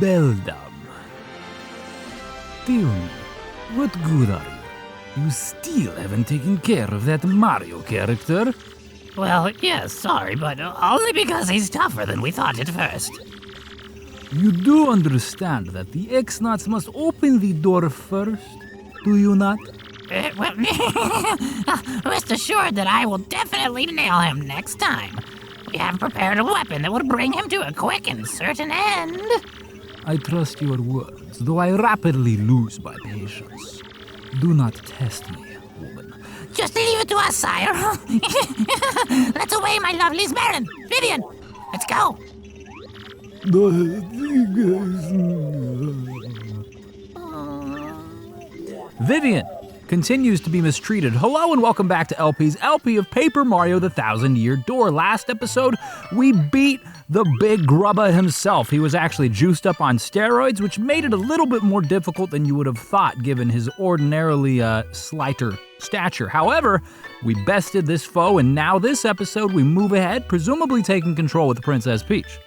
beldam. Tell me, what good are you? You still haven't taken care of that Mario character? Well, yes, sorry, but only because he's tougher than we thought at first. You do understand that the X-Nauts must open the door first, do you not? Well, rest assured that I will definitely nail him next time. We have prepared a weapon that will bring him to a quick and certain end. I trust your words, though I rapidly lose my patience. Do not test me, woman. Just leave it to us, sire. Let's away my lovely Baron. Vivian, let's go. Vivian continues to be mistreated. Hello and welcome back to LP's LP of Paper Mario the Thousand-Year Door. Last episode, we beat the big grubba himself. He was actually juiced up on steroids, which made it a little bit more difficult than you would have thought given his ordinarily slighter stature. However, we bested this foe, and now this episode we move ahead, presumably taking control with Princess Peach.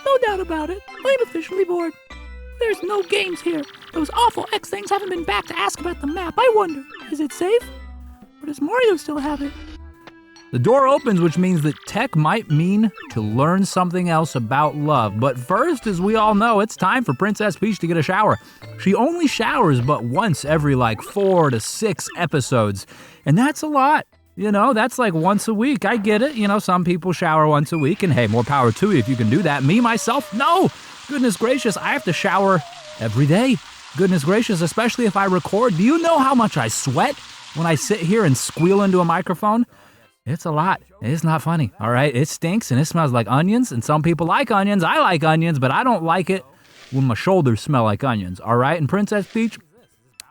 No doubt about it. I'm officially bored. There's no games here. Those awful X things haven't been back to ask about the map. I wonder, is it safe? Or does Mario still have it? The door opens, which means that tech might mean to learn something else about love. But first, as we all know, it's time for Princess Peach to get a shower. She only showers but once every 4 to 6 episodes. And that's a lot. You know, that's like once a week. I get it. You know, some people shower once a week, and hey, more power to you if you can do that. Me, myself, no. Goodness gracious, I have to shower every day. Goodness gracious, especially if I record. Do you know how much I sweat when I sit here and squeal into a microphone? It's a lot. It's not funny, all right? It stinks and it smells like onions, and some people like onions. I like onions, but I don't like it when my shoulders smell like onions, all right? And Princess Peach,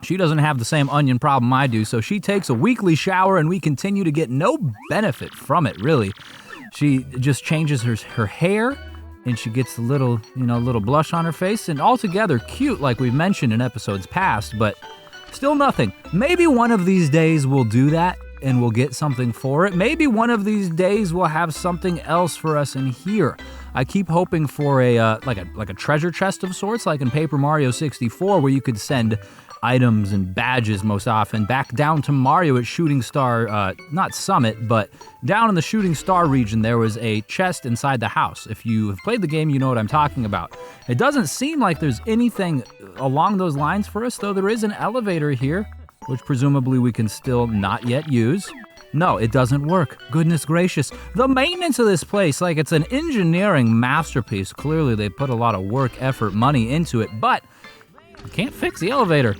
she doesn't have the same onion problem I do, so she takes a weekly shower and we continue to get no benefit from it, really. She just changes her hair, and she gets a little blush on her face, and altogether cute like we've mentioned in episodes past, but still nothing. Maybe one of these days we'll do that and we'll get something for it. Maybe one of these days we'll have something else for us in here. I keep hoping for a treasure chest of sorts, like in Paper Mario 64, where you could send items and badges most often back down to Mario at Shooting Star, not Summit, but down in the Shooting Star region there was a chest inside the house. If you have played the game, you know what I'm talking about. It doesn't seem like there's anything along those lines for us, though there is an elevator here, which presumably we can still not yet use. No, it doesn't work. Goodness gracious. The maintenance of this place, like it's an engineering masterpiece. Clearly they put a lot of work, effort, money into it, but you can't fix the elevator.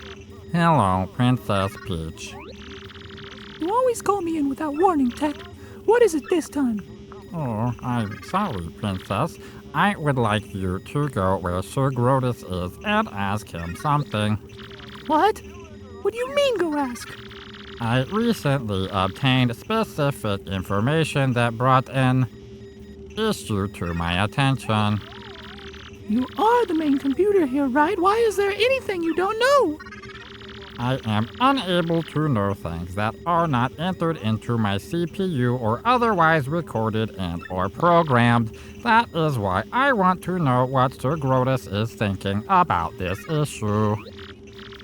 Hello, Princess Peach. You always call me in without warning, Tech. What is it this time? Oh, I'm sorry, Princess. I would like you to go where Sir Grodus is and ask him something. What? What do you mean, go ask? I recently obtained specific information that brought an issue to my attention. You are the main computer here, right? Why is there anything you don't know? I am unable to know things that are not entered into my CPU or otherwise recorded and or programmed. That is why I want to know what Sir Grodus is thinking about this issue.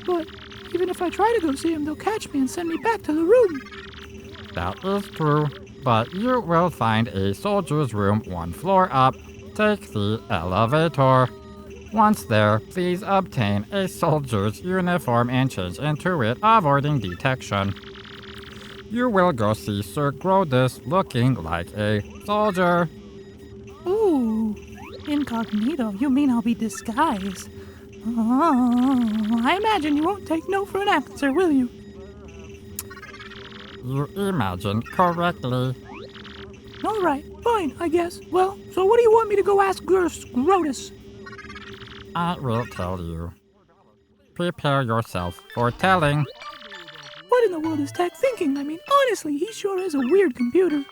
But even if I try to go see him, they'll catch me and send me back to the room. That is true, but you will find a soldier's room 1 floor up. Take the elevator. Once there, please obtain a soldier's uniform and change into it, avoiding detection. You will go see Sir Grodus looking like a soldier. Ooh, incognito. You mean I'll be disguised? Oh, I imagine you won't take no for an answer, will you? You imagined correctly. All right, fine, I guess. Well, so what do you want me to go ask Grodus? I will tell you. Prepare yourself for telling. What in the world is Tech thinking? I mean, honestly, he sure is a weird computer.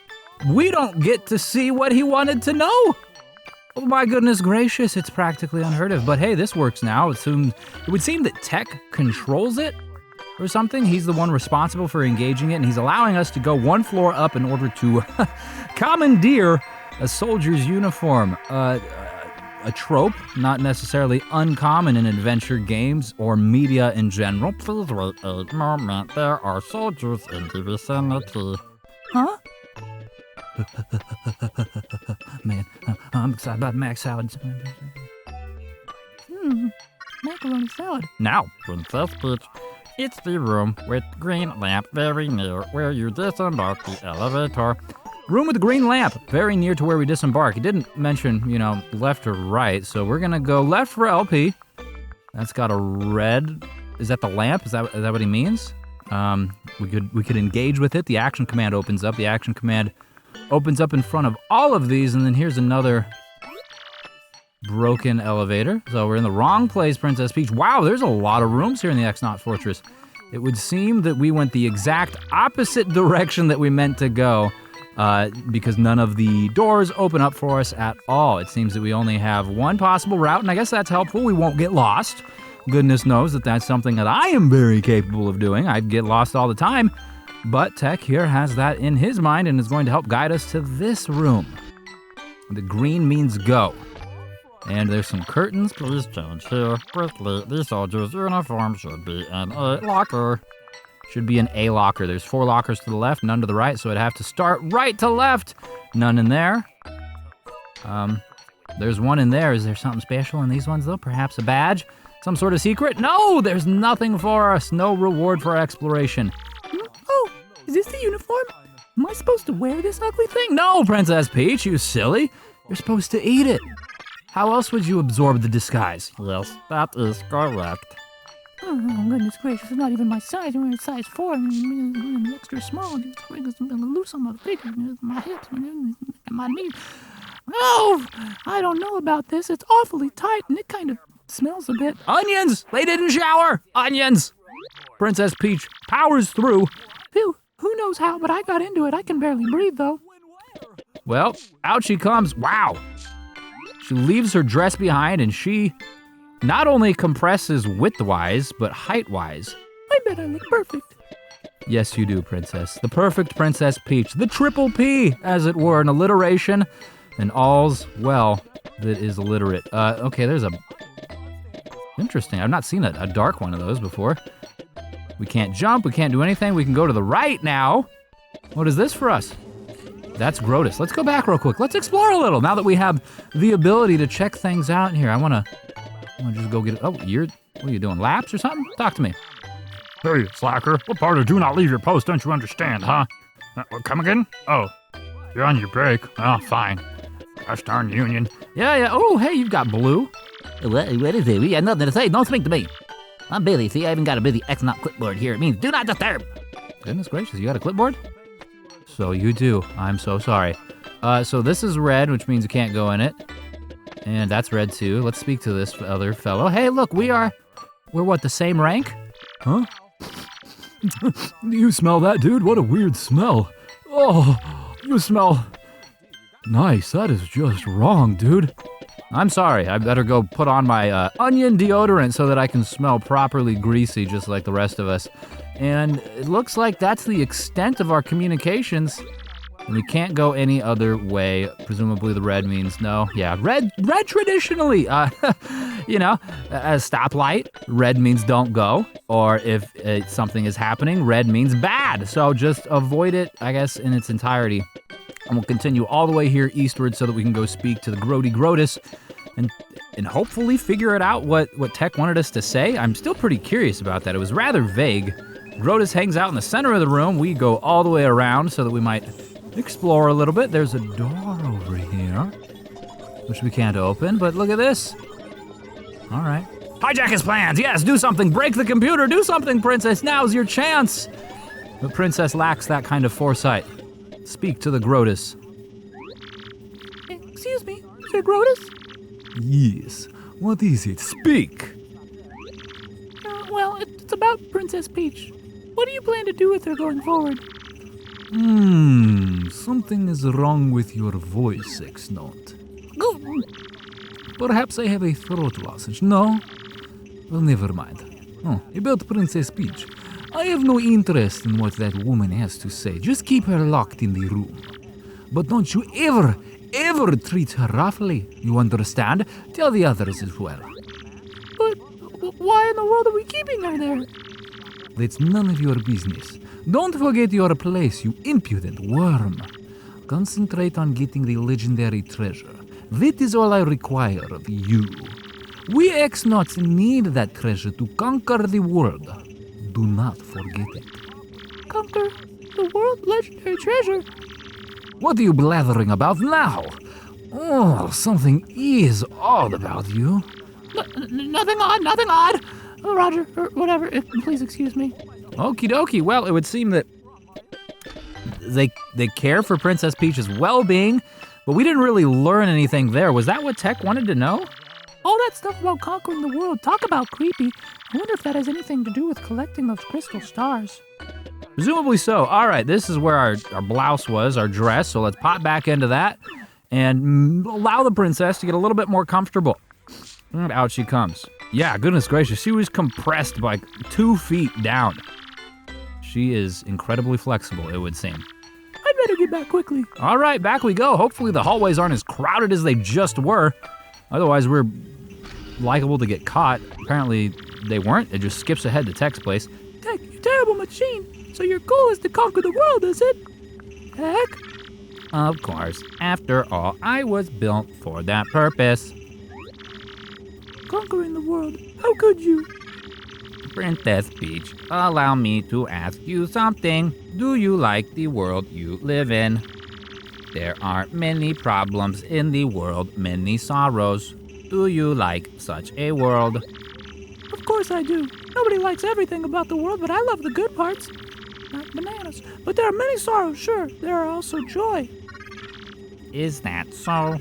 We don't get to see what he wanted to know. Oh my goodness gracious, it's practically unheard of. But hey, this works now. It would seem that Tech controls it or something. He's the one responsible for engaging it, and he's allowing us to go 1 floor up in order to commandeer a soldier's uniform. a trope, not necessarily uncommon in adventure games or media in general. Please wait a moment. There are soldiers in the vicinity. Huh? Man, I'm excited about mac salad. Macaroni salad. Now, Princess Peach, it's the room with green lamp very near where you disembark the elevator. room with the green lamp, very near to where we disembark. It didn't mention, left or right, so we're gonna go left for LP. That's got a red. Is that the lamp? Is that what he means? We could engage with it. The action command opens up. The action command opens up in front of all of these, and then here's another broken elevator. So we're in the wrong place, Princess Peach. Wow, there's a lot of rooms here in the X-Naut Fortress. It would seem that we went the exact opposite direction that we meant to go, because none of the doors open up for us at all. It seems that we only have one possible route, and I guess that's helpful. We won't get lost. Goodness knows that that's something that I am very capable of doing. I'd get lost all the time. But Tech here has that in his mind and is going to help guide us to this room. The green means go. And there's some curtains. Please change here quickly. The soldier's uniform should be in a locker. Should be an A locker. There's 4 lockers to the left, none to the right, so I'd have to start right to left. None in there. There's one in there. Is there something special in these ones, though? Perhaps a badge? Some sort of secret? No, there's nothing for us. No reward for exploration. Oh, is this the uniform? Am I supposed to wear this ugly thing? No, Princess Peach, you silly. You're supposed to eat it. How else would you absorb the disguise? Yes, that is correct. Oh, goodness gracious, it's not even my size. I'm wearing size 4. I'm extra small. It's loose on my figure, my hips, my knees. Oh, I don't know about this. It's awfully tight, and it kind of smells a bit. Onions! They didn't shower! Onions! Princess Peach powers through. Phew, who knows how, but I got into it. I can barely breathe, though. Well, out she comes. Wow. She leaves her dress behind, and she not only compresses width-wise, but height-wise. I bet I look perfect. Yes, you do, Princess. The perfect Princess Peach. The triple P, as it were, an alliteration, and all's well that is illiterate. Okay, there's a... Interesting. I've not seen a dark one of those before. We can't jump. We can't do anything. We can go to the right now. What is this for us? That's Grodus. Let's go back real quick. Let's explore a little now that we have the ability to check things out in here. I want to just go get it. Oh, what are you doing? Laps or something? Talk to me. Hey, slacker. What part of do not leave your post don't you understand, huh? Come again? Oh, you're on your break. Oh, fine. Gosh darn union. Yeah. Oh, hey, you've got blue. What is it? We got nothing to say. Don't speak to me. I'm busy. See, I even got a busy X-Naut clipboard here. It means do not disturb. Goodness gracious, you got a clipboard? So you do. I'm so sorry. So this is red, which means you can't go in it. And that's red too. Let's speak to this other fellow. Hey, look, we're what, the same rank? Huh? Do you smell that, dude? What a weird smell. Oh, you smell nice. That is just wrong, dude. I'm sorry. I better go put on my onion deodorant so that I can smell properly greasy just like the rest of us. And it looks like that's the extent of our communications. And we can't go any other way. Presumably the red means no. Yeah, red traditionally, a stoplight, red means don't go. Or if something is happening, red means bad. So just avoid it, I guess, in its entirety. And we'll continue all the way here eastward so that we can go speak to the Grodus and hopefully figure it out what Tech wanted us to say. I'm still pretty curious about that. It was rather vague. Grodus hangs out in the center of the room. We go all the way around so that we might explore a little bit. There's a door over here, which we can't open, but look at this. All right. Hijack his plans. Yes, do something. Break the computer. Do something, Princess. Now's your chance. But Princess lacks that kind of foresight. Speak to the Grodus. Excuse me, Sir Grodus? Yes. What is it? Speak. Well, it's about Princess Peach. What do you plan to do with her going forward? Something is wrong with your voice, X-Naut. Perhaps I have a throat lozenge. No? Well, never mind. Oh, about Princess Peach. I have no interest in what that woman has to say. Just keep her locked in the room. But don't you ever treat her roughly. You understand? Tell the others as well. But why in the world are we keeping her there? It's none of your business. Don't forget your place, you impudent worm. Concentrate on getting the legendary treasure. That is all I require of you. We X-Nauts need that treasure to conquer the world. Do not forget it. Conquer the world legendary treasure? What are you blathering about now? Oh, something is odd about you. Nothing odd. Oh, Roger, or whatever, please excuse me. Okie dokie. Well, it would seem that they care for Princess Peach's well-being, but we didn't really learn anything there. Was that what Tech wanted to know? All that stuff about conquering the world, talk about creepy. I wonder if that has anything to do with collecting those crystal stars. Presumably so. All right, this is where our blouse was, our dress, so let's pop back into that and allow the princess to get a little bit more comfortable. And out she comes. Yeah, goodness gracious, she was compressed by 2 feet down. She is incredibly flexible, it would seem. I'd better get back quickly. All right, back we go. Hopefully the hallways aren't as crowded as they just were. Otherwise, we're liable to get caught. Apparently, they weren't. It just skips ahead to Tech's place. Tech, you terrible machine. So your goal is to conquer the world, is it? Tech? Of course. After all, I was built for that purpose. Conquering the world. How could you? Princess Peach, allow me to ask you something. Do you like the world you live in? There are many problems in the world, many sorrows. Do you like such a world? Of course I do. Nobody likes everything about the world, but I love the good parts. Not bananas. But there are many sorrows, sure. There are also joy. Is that so?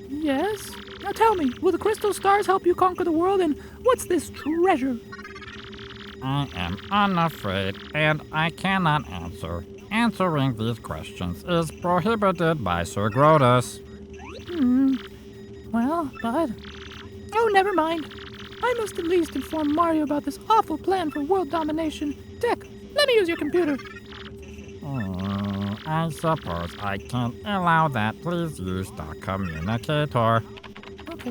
Yes. Now tell me, will the crystal stars help you conquer the world, and what's this treasure? I am unafraid, and I cannot answer. Answering these questions is prohibited by Sir Grodus. Well, but... Oh, never mind. I must at least inform Mario about this awful plan for world domination. Tech, let me use your computer. I suppose I can't allow that. Please use the communicator. Okay.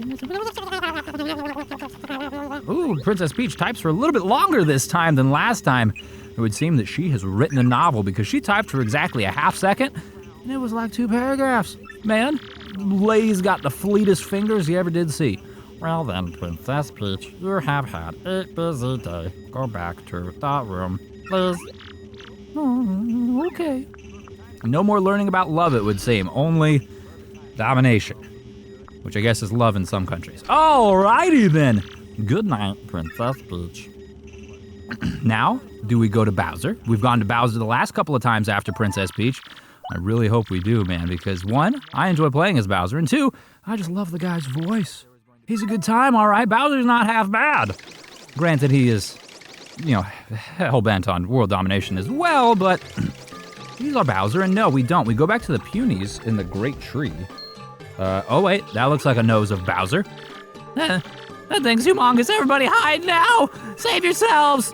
Ooh, Princess Peach types for a little bit longer this time than last time. It would seem that she has written a novel because she typed for exactly a half second, and it was like 2 paragraphs. Man, Lay's got the fleetest fingers you ever did see. Well then, Princess Peach, you have had a busy day. Go back to the room, please. Oh, okay. No more learning about love, it would seem. Only domination, which I guess is love in some countries. Alrighty then. Good night, Princess Peach. Now, do we go to Bowser? We've gone to Bowser the last couple of times after Princess Peach. I really hope we do, man, because 1, I enjoy playing as Bowser, and 2, I just love the guy's voice. He's a good time, all right. Bowser's not half bad. Granted, he is, hell-bent on world domination as well, but he's our Bowser, and no, we don't. We go back to the Punies in the Great Tree. Oh wait, that looks like a nose of Bowser. That thing's humongous. Everybody hide now. Save yourselves.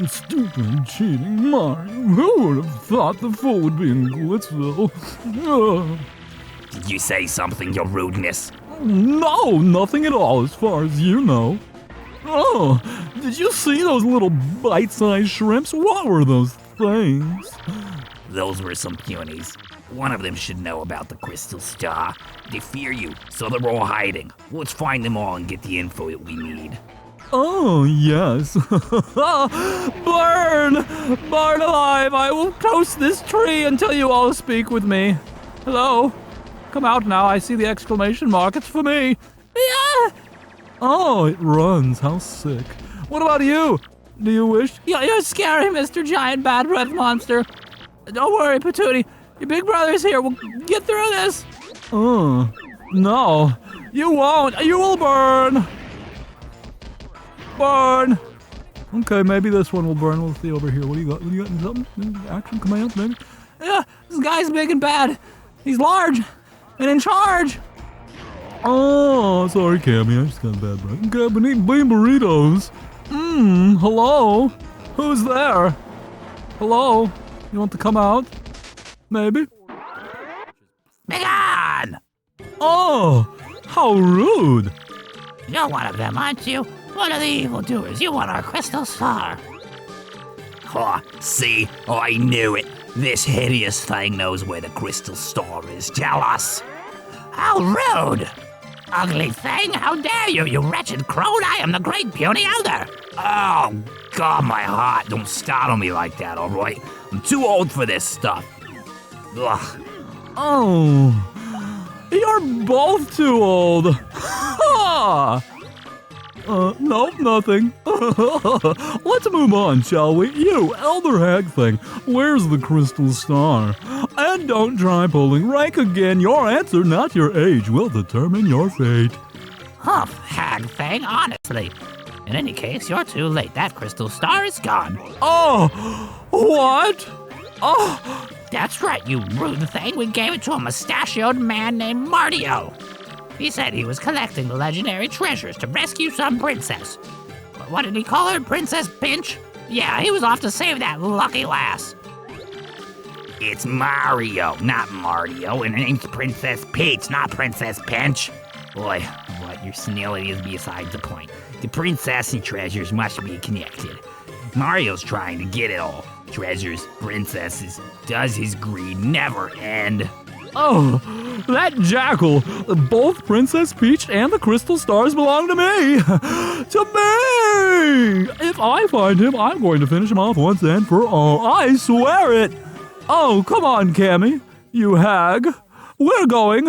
Stupid, cheating Mario. Who would have thought the fool would be in Glitzville? Did you say something, your rudeness? No, nothing at all as far as you know. Oh, did you see those little bite-sized shrimps? What were those things? Those were some punies. One of them should know about the crystal star. They fear you, so they're all hiding. Let's find them all and get the info that we need. Oh, yes. Burn! Burn alive! I will toast this tree until you all speak with me. Hello? Come out now, I see the exclamation mark. It's for me. Yeah. Oh, it runs. How sick. What about you? Do you wish? You're scary, Mr. Giant Bad Breath Monster. Don't worry, Patootie. Your big brother's here. We'll get through this. No. You won't. You will burn. Burn. Okay, maybe this one will burn. We'll see over here. What do you got? Something? Action commands, maybe? Yeah, this guy's big and bad. He's large and in charge. Oh, sorry, Cammy. I just got a bad breath. Okay, I've been eating bean burritos. Hello? Who's there? Hello? You want to come out? Maybe? Begone! Oh, how rude. You're one of them, aren't you? One of the evildoers. You want our crystal star. Oh, see? Oh, I knew it. This hideous thing knows where the crystal star is. Tell us. How rude! Ugly thing, how dare you, you wretched crone! I am the great puny elder! Oh, God, my heart. Don't startle me like that, all right? I'm too old for this stuff. Ugh. Oh, you're both too old. Nope, nothing. Let's move on, shall we? You, Elder Hag thing, where's the crystal star? And don't try pulling rank again. Your answer, not your age, will determine your fate. Humph, hag thing, honestly. In any case, you're too late. That crystal star is gone. Oh, what? Oh, That's right, you rude thing. We gave it to a mustachioed man named Martio. He said he was collecting the legendary treasures to rescue some princess. What did he call her? Princess Pinch? Yeah, he was off to save that lucky lass. It's Mario, not Martio, and her name's Princess Peach, not Princess Pinch. Boy, what, your senility is beside the point. The princess and treasures must be connected. Mario's trying to get it all. Treasures, princesses, does his greed never end? oh, that jackal. Both Princess Peach and the crystal stars belong to me. To me! If I find him, I'm going to finish him off once and for all. I swear it. Oh, come on, Cammy, you hag. We're going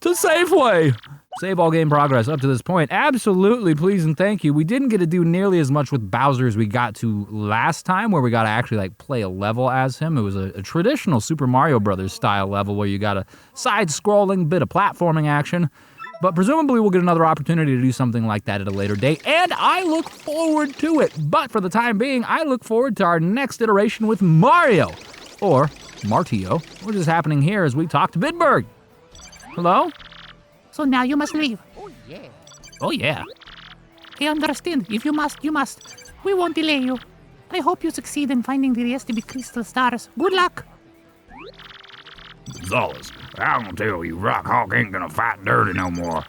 to Safeway. Save all game progress up to this point. Absolutely, please and thank you. We didn't get to do nearly as much with Bowser as we got to last time, where we got to actually like play a level as him. It was a traditional Super Mario Brothers style level where you got a side-scrolling bit of platforming action. But presumably we'll get another opportunity to do something like that at a later date, and I look forward to it. But for the time being, I look forward to our next iteration with Mario, or Martio, which is happening here as we talk to Bidberg. Hello? So now you must leave. Oh yeah. I understand. If you must, you must. We won't delay you. I hope you succeed in finding the rest of the crystal stars. Good luck. Gonzalez, I'm gonna tell you, Rock Hawk ain't gonna fight dirty no more.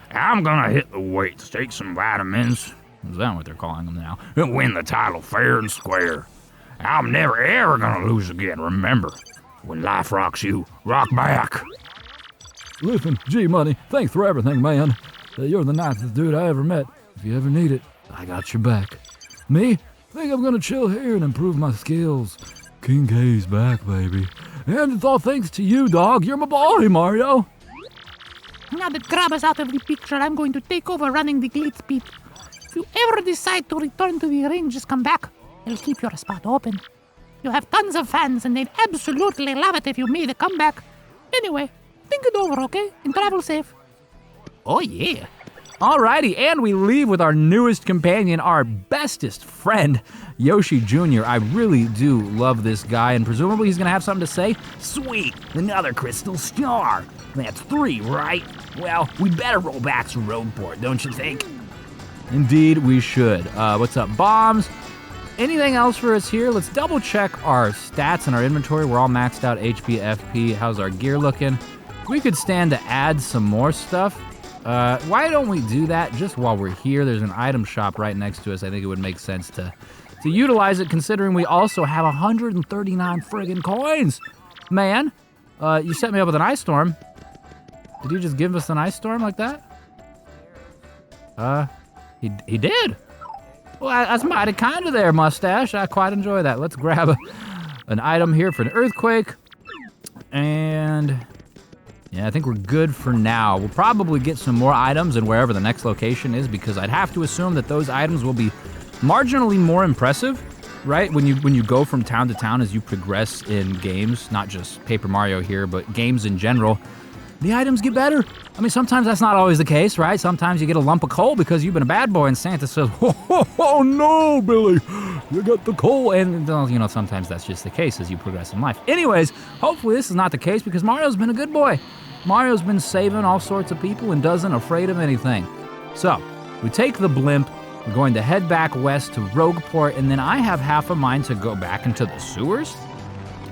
I'm gonna hit the weights, take some vitamins, Is that what they're calling them now? and win the title fair and square. I'm never ever gonna lose again, remember. When life rocks you, rock back. Listen, G-Money, thanks for everything, man. You're the nicest dude I ever met. If you ever need it, I got your back. Me? Think I'm gonna chill here and improve my skills. King K's back, baby. And it's all thanks to you, dog. You're my boy, Mario. Now that Grab is out of the picture, I'm going to take over running the Glitz Beat. If you ever decide to return to the ring, just come back. I'll keep your spot open. You have tons of fans, and they'd absolutely love it if you made a comeback. Anyway, think it over, okay? And travel safe. Oh yeah. Alrighty, and we leave with our newest companion, our bestest friend, Yoshi Jr. I really do love this guy, and presumably he's gonna have something to say. Sweet, another crystal star. That's 3, right? Well, we better roll back to Rogueport, don't you think? Indeed, we should. What's up, bombs? Anything else for us here? Let's double check our stats and our inventory. We're all maxed out HP, FP. How's our gear looking? We could stand to add some more stuff. Why don't we do that just while we're here? There's an item shop right next to us. I think it would make sense to utilize it, considering we also have 139 friggin' coins. Man, you set me up with an ice storm. Did you just give us an ice storm like that? He did. Well, that's mighty kind of there, Mustache. I quite enjoy that. Let's grab an item here for an earthquake. And yeah, I think we're good for now. We'll probably get some more items in wherever the next location is, because I'd have to assume that those items will be marginally more impressive, right? When you go from town to town as you progress in games, not just Paper Mario here, but games in general, the items get better. I mean, sometimes that's not always the case, right? Sometimes you get a lump of coal because you've been a bad boy and Santa says, oh no, Billy, you got the coal. And, you know, sometimes that's just the case as you progress in life. Anyways, hopefully this is not the case, because Mario's been a good boy. Mario's been saving all sorts of people and doesn't afraid of anything. So, we take the blimp, we're going to head back west to Rogueport, and then I have half a mind to go back into the sewers.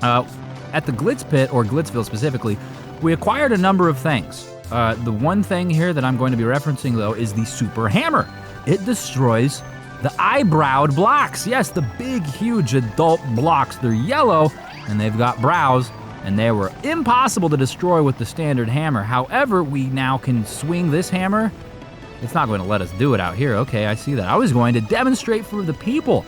At the Glitz Pit, or Glitzville specifically, we acquired a number of things. The one thing here that I'm going to be referencing, though, is the Super Hammer. It destroys the eyebrowed blocks. Yes, the big, huge adult blocks. They're yellow, and they've got brows, and they were impossible to destroy with the standard hammer. However, we now can swing this hammer. It's not going to let us do it out here. Okay, I see that. I was going to demonstrate for the people.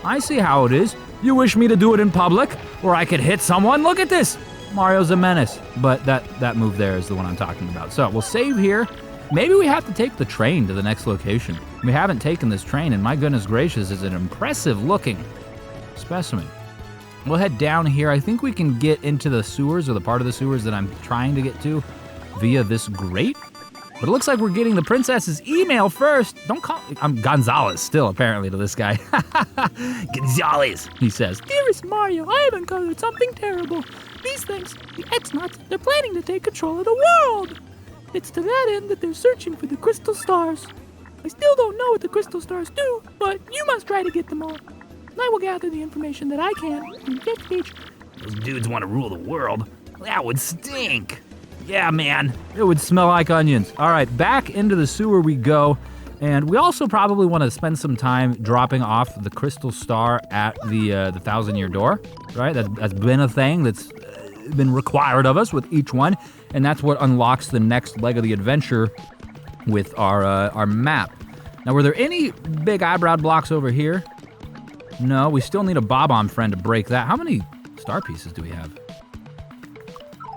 I see how it is. You wish me to do it in public, where I could hit someone? Look at this. Mario's a menace. But that move there is the one I'm talking about. So we'll save here. Maybe we have to take the train to the next location. We haven't taken this train, and my goodness gracious, is an impressive-looking specimen. We'll head down here. I think we can get into the sewers, or the part of the sewers that I'm trying to get to, via this grate. But it looks like we're getting the princess's email first. Don't call me. I'm Gonzalez still, apparently, to this guy. Gonzalez, he says. Dearest Mario, I have uncovered something terrible. These things, the X-Nauts, they're planning to take control of the world. It's to that end that they're searching for the crystal stars. I still don't know what the crystal stars do, but you must try to get them all. I will gather the information that I can from Fifth Beach. Those dudes want to rule the world. That would stink. Yeah, man. It would smell like onions. All right, back into the sewer we go. And we also probably want to spend some time dropping off the crystal star at the 1,000-year door, right? That's been a thing that's been required of us with each one. And that's what unlocks the next leg of the adventure with our map. Now, were there any big eyebrowed blocks over here? No, we still need a bob-omb friend to break that. How many star pieces do we have?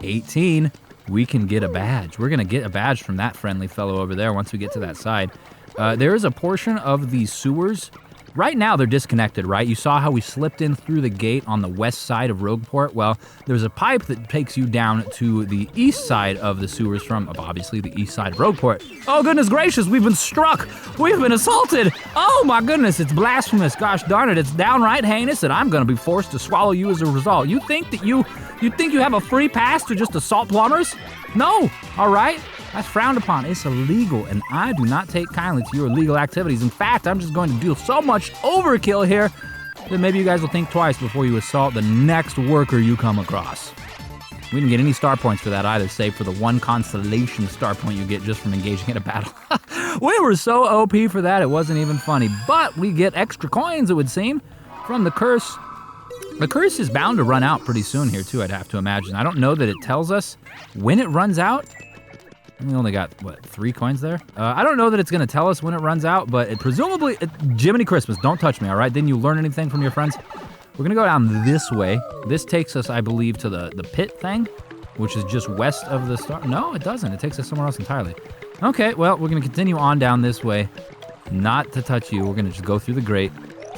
18. We can get a badge. We're going to get a badge from that friendly fellow over there once we get to that side. There is a portion of these sewers. Right now, they're disconnected, right? You saw how we slipped in through the gate on the west side of Rogueport? Well, there's a pipe that takes you down to the east side of the sewers from, obviously, the east side of Rogueport. Oh, goodness gracious, we've been struck. We've been assaulted. Oh, my goodness, it's blasphemous. Gosh darn it, it's downright heinous, and I'm going to be forced to swallow you as a result. You think you have a free pass to just assault plumbers? No, all right? That's frowned upon. It's illegal, and I do not take kindly to your illegal activities. In fact, I'm just going to do so much overkill here that maybe you guys will think twice before you assault the next worker you come across. We didn't get any star points for that either, save for the one consolation star point you get just from engaging in a battle. We were so OP for that, it wasn't even funny. But we get extra coins, it would seem, from the curse. The curse is bound to run out pretty soon here, too, I'd have to imagine. I don't know that it tells us when it runs out. We only got, 3 coins there? I don't know that it's going to tell us when it runs out, but Jiminy Christmas, don't touch me, all right? Didn't you learn anything from your friends? We're going to go down this way. This takes us, I believe, to the pit thing, which is just west of the star. No, it doesn't. It takes us somewhere else entirely. Okay, well, we're going to continue on down this way. Not to touch you. We're going to just go through the grate.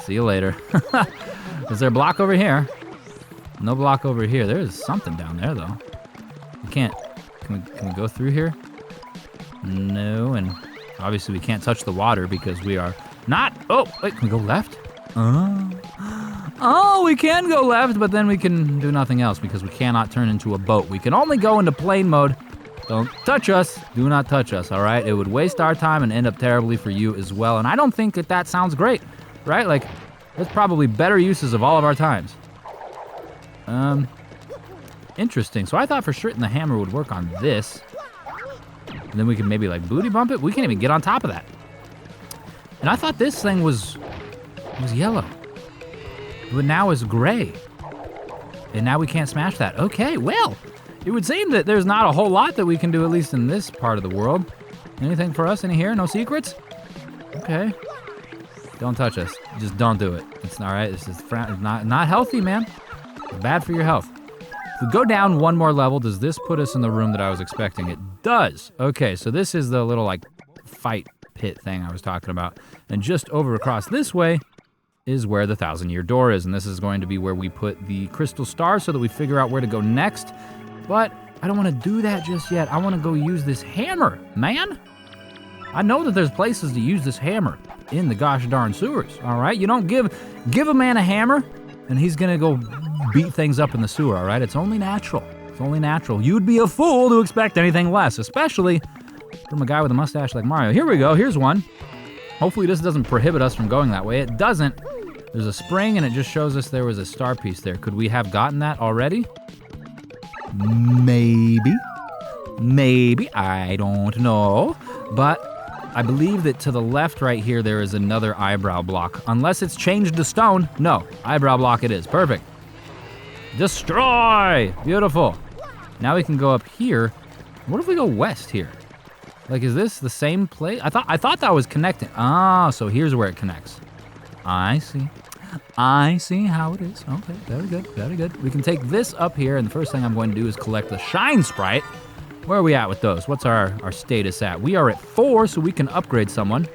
See you later. Is there a block over here? No block over here. There is something down there, though. We can't. Can we go through here? No, and obviously we can't touch the water because we are not. Oh, wait, can we go left? Oh, we can go left, but then we can do nothing else because we cannot turn into a boat. We can only go into plane mode. Don't touch us. Do not touch us, all right? It would waste our time and end up terribly for you as well. And I don't think that sounds great, right? Like, there's probably better uses of all of our times. Interesting. So I thought for certain the hammer would work on this. And then we could maybe like booty bump it. We can't even get on top of that. And I thought this thing was yellow. But now it's gray. And now we can't smash that. Okay, well, it would seem that there's not a whole lot that we can do, at least in this part of the world. Anything for us in here? No secrets? Okay. Don't touch us. Just don't do it. It's all right. This is not healthy, man. It's bad for your health. If we go down one more level, does this put us in the room that I was expecting? It does. Okay, so this is the little like fight pit thing I was talking about. And just over across this way is where the 1,000-year door is. And this is going to be where we put the crystal star so that we figure out where to go next. But I don't want to do that just yet. I want to go use this hammer, man. I know that there's places to use this hammer in the gosh darn sewers, all right? You don't give a man a hammer and he's going to go beat things up in the sewer, all right? It's only natural. It's only natural. You'd be a fool to expect anything less, especially from a guy with a mustache like Mario. Here we go. Here's one. Hopefully this doesn't prohibit us from going that way. It doesn't. There's a spring, and it just shows us there was a star piece there. Could we have gotten that already? Maybe. Maybe. I don't know. But I believe that to the left right here, there is another eyebrow block. Unless it's changed to stone. No, eyebrow block it is. Perfect. Destroy! Beautiful. Now we can go up here. What if we go west here? Like, is this the same place? I thought that was connecting. Ah, so here's where it connects. I see. I see how it is. Okay, very good, very good. We can take this up here, and the first thing I'm going to do is collect the Shine Sprite. Where are we at with those? What's our status at? We are at 4, so we can upgrade someone.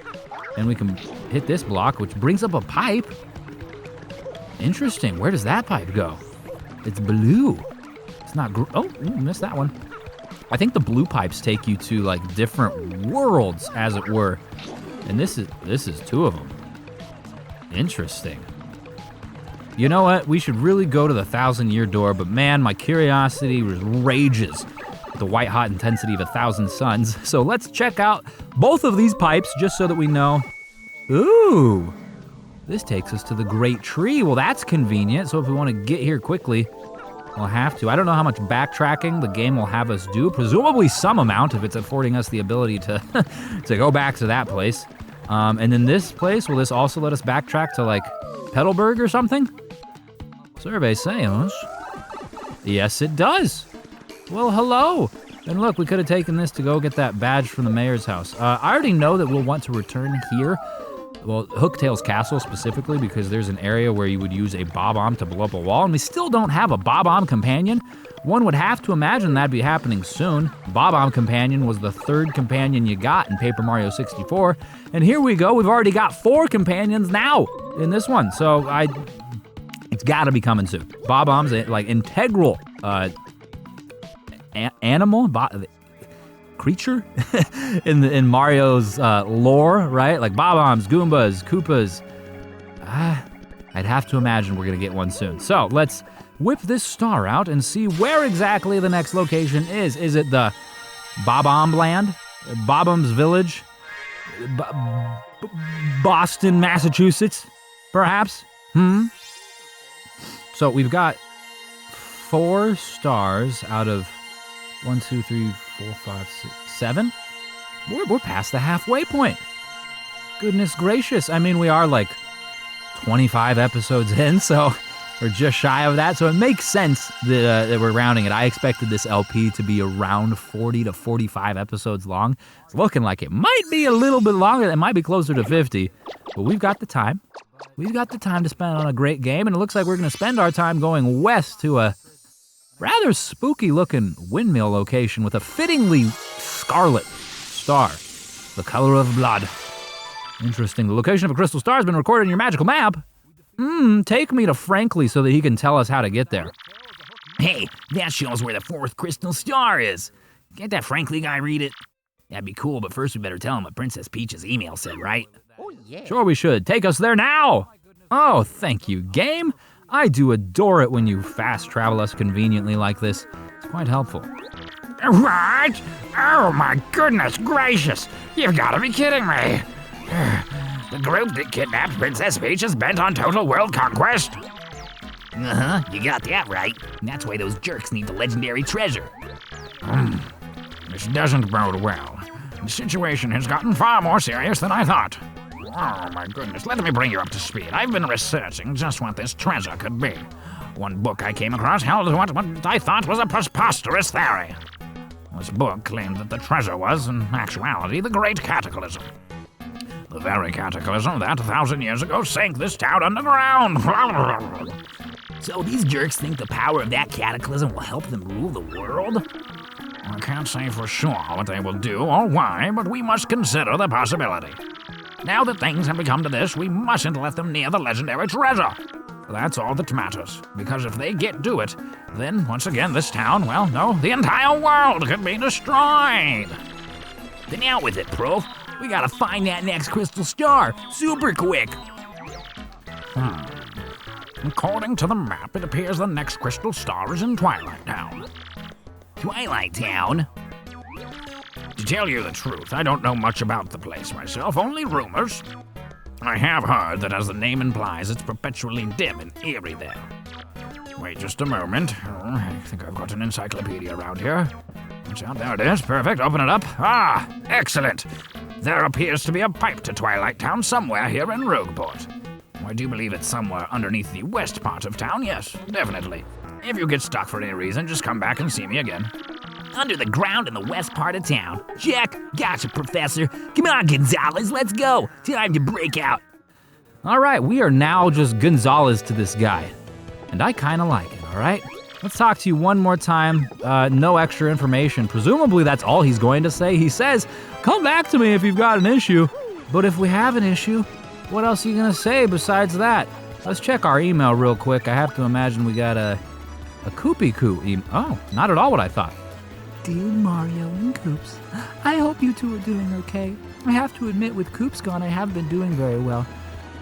And we can hit this block, which brings up a pipe. Interesting. Where does that pipe go? It's blue. It's not missed that one. I think the blue pipes take you to, like, different worlds, as it were. And this is 2 of them. Interesting. You know what? We should really go to the 1,000-year door, but man, my curiosity rages with the white-hot intensity of 1,000 suns. So let's check out both of these pipes just so that we know. Ooh, this takes us to the Great Tree. Well, that's convenient. So if we want to get here quickly, we'll have to. I don't know how much backtracking the game will have us do. Presumably some amount if it's affording us the ability to to go back to that place. And then this place, will this also let us backtrack to, like, Petalburg or something? Survey says, yes, it does. Well, hello. And look, we could have taken this to go get that badge from the mayor's house. I already know that we'll want to return here. Well, Hooktail's castle specifically, because there's an area where you would use a Bob-omb to blow up a wall, and we still don't have a Bob-omb companion. One would have to imagine that'd be happening soon. Bob-omb companion was the 3rd companion you got in Paper Mario 64, and here we go, we've already got 4 companions now in this one, so it's gotta be coming soon. Bob-omb's like integral animal, creature in Mario's lore, right? Like Bob-ombs, Goombas, Koopas. I'd have to imagine we're gonna get one soon. So let's whip this star out and see where exactly the next location is. Is it the Bob-omb land? Bob-omb's village? Boston, Massachusetts, perhaps? So we've got 4 stars out of 1, 2, 3, 4, 5, 6, 7. We're past the halfway point. Goodness gracious. I mean, we are like 25 episodes in, so we're just shy of that. So it makes sense that we're rounding it. I expected this LP to be around 40 to 45 episodes long. It's looking like it might be a little bit longer. It might be closer to 50, but we've got the time. We've got the time to spend on a great game, and it looks like we're going to spend our time going west to a rather spooky-looking windmill location with a fittingly scarlet star, the color of blood. Interesting. The location of a crystal star has been recorded in your magical map. Take me to Frankly so that he can tell us how to get there. Hey, that shows where the 4th crystal star is. Can't that Frankly guy read it? That'd be cool, but first we better tell him what Princess Peach's email said, right? Oh, yeah. Sure we should. Take us there now! Oh, thank you, game. I do adore it when you fast travel us conveniently like this. It's quite helpful. What? Oh my goodness gracious! You've got to be kidding me! The group that kidnapped Princess Peach is bent on total world conquest? You got that right. And that's why those jerks need the legendary treasure. This doesn't bode well. The situation has gotten far more serious than I thought. Oh my goodness, let me bring you up to speed. I've been researching just what this treasure could be. One book I came across held what I thought was a preposterous theory. This book claimed that the treasure was, in actuality, the Great Cataclysm. The very cataclysm that 1,000 years ago sank this town underground. So these jerks think the power of that cataclysm will help them rule the world? I can't say for sure what they will do or why, but we must consider the possibility. Now that things have become to this, we mustn't let them near the legendary treasure. That's all that matters, because if they get to it, then once again this town, well, no, the entire world could be destroyed. Then out with it, Prof. We gotta find that next crystal star, super quick. According to the map, it appears the next crystal star is in Twilight Town. Twilight Town? To tell you the truth, I don't know much about the place myself, only rumors. I have heard that, as the name implies, it's perpetually dim and eerie there. Wait just a moment. I think I've got an encyclopedia around here. Watch out, there it is. Perfect. Open it up. Ah, excellent. There appears to be a pipe to Twilight Town somewhere here in Rogueport. I do believe it's somewhere underneath the west part of town, yes, definitely. If you get stuck for any reason, just come back and see me again. Under the ground in the west part of town. Check. Gotcha, Professor. Come on, Gonzalez, let's go. Time to break out. All right, we are now just Gonzalez to this guy. And I kind of like it, all right? Let's talk to you one more time. No extra information. Presumably that's all he's going to say. He says, come back to me if you've got an issue. But if we have an issue, what else are you going to say besides that? Let's check our email real quick. I have to imagine we got a Koopy-Koo email. Oh, not at all what I thought. Dear Mario and Koops, I hope you two are doing okay. I have to admit, with Koops gone, I haven't been doing very well.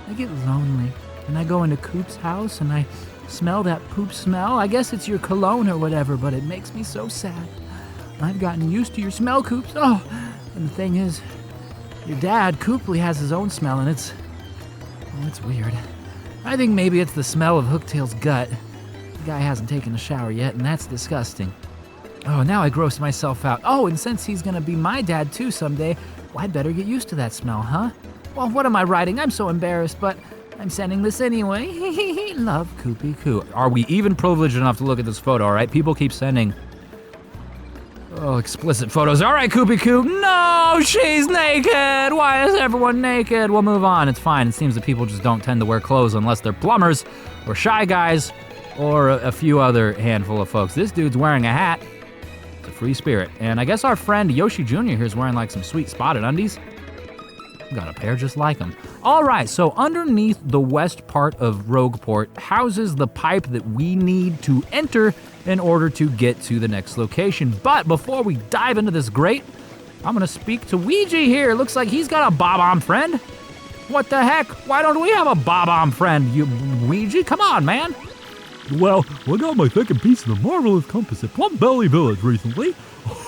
I get lonely, and I go into Koops' house, and I smell that poop smell. I guess it's your cologne or whatever, but it makes me so sad. I've gotten used to your smell, Koops. Oh, and the thing is, your dad, Koopley, has his own smell, and it's weird. I think maybe it's the smell of Hooktail's gut. The guy hasn't taken a shower yet, and that's disgusting. Oh, now I grossed myself out. Oh, and since he's gonna be my dad too someday, well, I'd better get used to that smell, huh? Well, what am I writing? I'm so embarrassed, but I'm sending this anyway. Love, Koopy-Koo. Are we even privileged enough to look at this photo, all right? People keep sending explicit photos. All right, Koopy-Koo. No, she's naked. Why is everyone naked? We'll move on. It's fine. It seems that people just don't tend to wear clothes unless they're plumbers or shy guys or a few other handful of folks. This dude's wearing a hat. It's a free spirit. And I guess our friend Yoshi Jr. here is wearing like some sweet spotted undies. Got a pair just like them. All right, so underneath the west part of Rogueport houses the pipe that we need to enter in order to get to the next location. But before we dive into this grate, I'm gonna speak to Luigi here. Looks like he's got a bob-omb friend. What the heck? Why don't we have a bob-omb friend? You, Luigi, come on, man. Well, I got my second piece of the marvelous compass at Plum Belly Village recently.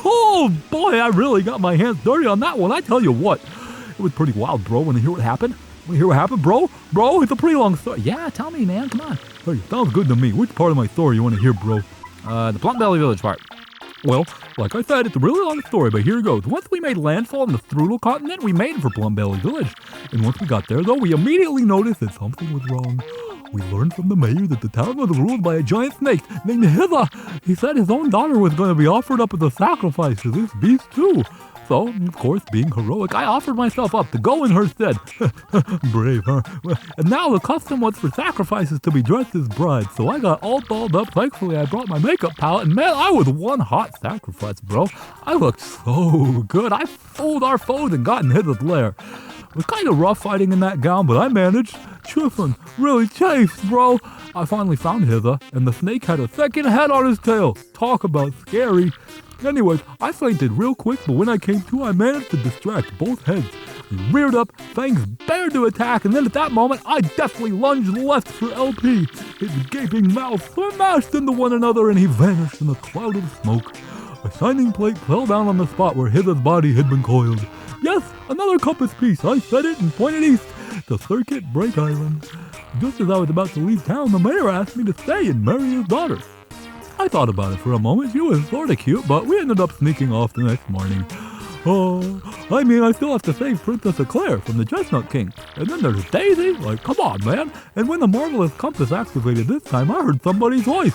Oh boy, I really got my hands dirty on that one. I tell you what. It was pretty wild, bro. Want to hear what happened? Want to hear what happened, bro? Bro, it's a pretty long story. Yeah, tell me, man. Come on. Hey, sounds good to me. Which part of my story you want to hear, bro? The Plum Belly Village part. Well, like I said, it's a really long story, but here it goes. Once we made landfall on the Strudel continent, we made it for Plum Belly Village. And once we got there, though, we immediately noticed that something was wrong. We learned from the mayor that the town was ruled by a giant snake named Hither. He said his own daughter was going to be offered up as a sacrifice to this beast, too. So, of course, being heroic, I offered myself up to go in her stead. Brave, huh? Well, and now the custom was for sacrifices to be dressed as brides, so I got all dolled up. Thankfully, I brought my makeup palette, and man, I was one hot sacrifice, bro. I looked so good. I fooled our foes and got in Hither's lair. It was kind of rough fighting in that gown, but I managed. Chuffin really chafed, bro. I finally found Hither, and the snake had a second head on his tail. Talk about scary. Anyways, I fainted real quick, but when I came to, I managed to distract both heads. We reared up, fangs bared to attack, and then at that moment, I deftly lunged left for LP. His gaping mouth smashed into one another, and he vanished in a cloud of smoke. A shining plate fell down on the spot where Hither's body had been coiled. Yes, another compass piece. I said it and pointed east to Circuit Break Island. Just as I was about to leave town, the mayor asked me to stay and marry his daughter. I thought about it for a moment. She was sorta cute, but we ended up sneaking off the next morning. Oh, I mean, I still have to save Princess Eclair from the Chestnut King. And then there's Daisy. Like, come on, man. And when the marvelous compass activated this time, I heard somebody's voice.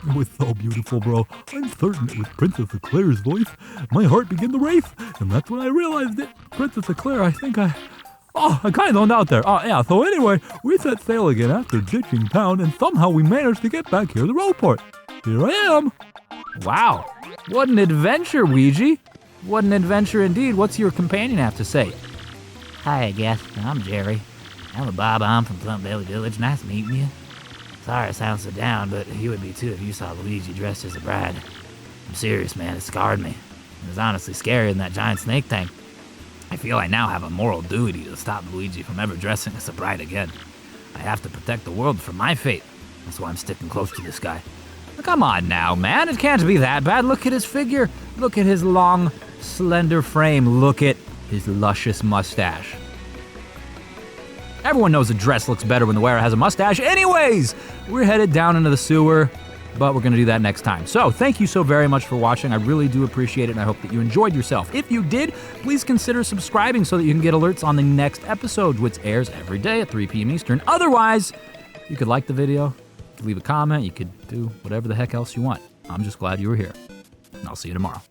It was so beautiful, bro. I'm certain it was Princess Eclair's voice. My heart began to race, and that's when I realized it. Princess Eclair, I kind of zoned out there. Oh, yeah, so anyway, we set sail again after ditching town, and somehow we managed to get back here to Rogueport. Here I am. Wow, what an adventure, Luigi. What an adventure indeed. What's your companion have to say? Hi, I guess. I'm Jerry. I'm a bob-omb from Plum Belly Village. Nice meeting you. Sorry I sound so down, but you would be too if you saw Luigi dressed as a bride. I'm serious, man. It scarred me. It was honestly scarier than that giant snake thing. I feel I now have a moral duty to stop Luigi from ever dressing as a bride again. I have to protect the world from my fate. That's why I'm sticking close to this guy. Come on now, man. It can't be that bad. Look at his figure. Look at his long, slender frame. Look at his luscious mustache. Everyone knows a dress looks better when the wearer has a mustache. Anyways, we're headed down into the sewer, but we're gonna do that next time. So thank you so very much for watching. I really do appreciate it, and I hope that you enjoyed yourself. If you did, please consider subscribing so that you can get alerts on the next episode, which airs every day at 3 p.m. Eastern. Otherwise, you could like the video, you could leave a comment, you could do whatever the heck else you want. I'm just glad you were here, and I'll see you tomorrow.